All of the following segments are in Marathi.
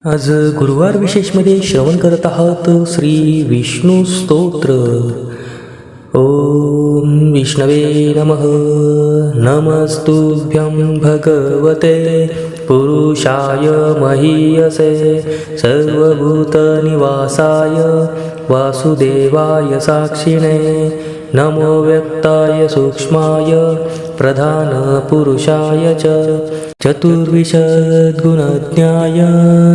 आज गुरुवार विशेषमध्ये श्रवण करत आहात श्री विष्णू स्तोत्र. ओम विष्णवे नमः. नमस्तुभ्यं भगवते पुरुषाय महीयसे सर्वभूतनिवासाय वासुदेवाय साक्षिणे नमो व्यक्ताय सूक्ष्माय प्रधानपुरुषाय च चतुर्विशद्गुणज्ञाय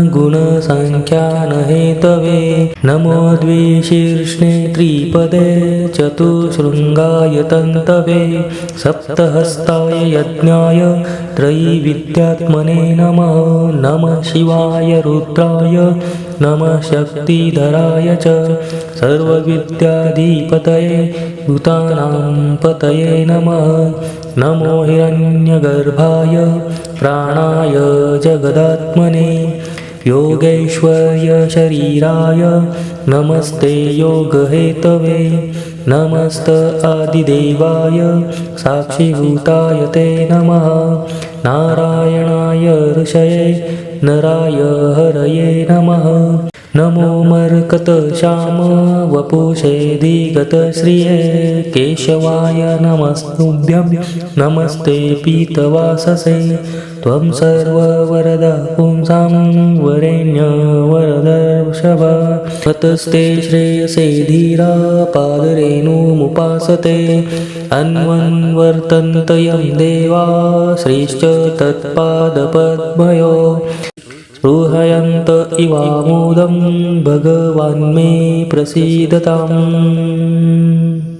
गुणसंख्यानहेतवे नमो द्विशीर्ष्णे त्रिपदे चतुःशृङ्गाय तन्तवे सप्तहस्ताय यज्ञाय त्रयीविद्यात्मने नमः. नमः शिवाय रुद्राय नमः शक्तिधराय च सर्वविद्याधिपतये भूतानां पतये नमः. नमो हिरण्यगर्भाय प्राणाय जगदात्मने योगैश्वर्य शरीराय नमस्ते योगहेतवे नमस्त आदिदेवाय साक्षिभूताय ते नमः. नारायणाय ऋषये नराय हरये नमः. नमो मर्कतश्याम वपुषे दिगतश्रिये केशवाय नमस्तुभ्यं नमस्ते पीतवाससे त्वं सर्ववरद पुंसां वरेण्य वरदर्षभ ततस्ते श्रेयसे धीरा पादरेणुमुपासते अन्वन्वर्तन्त यं देवा श्रीश्च तत्पादपद्मयो रुहयन्त इवामोदं भगवान् मे प्रसीदताम्.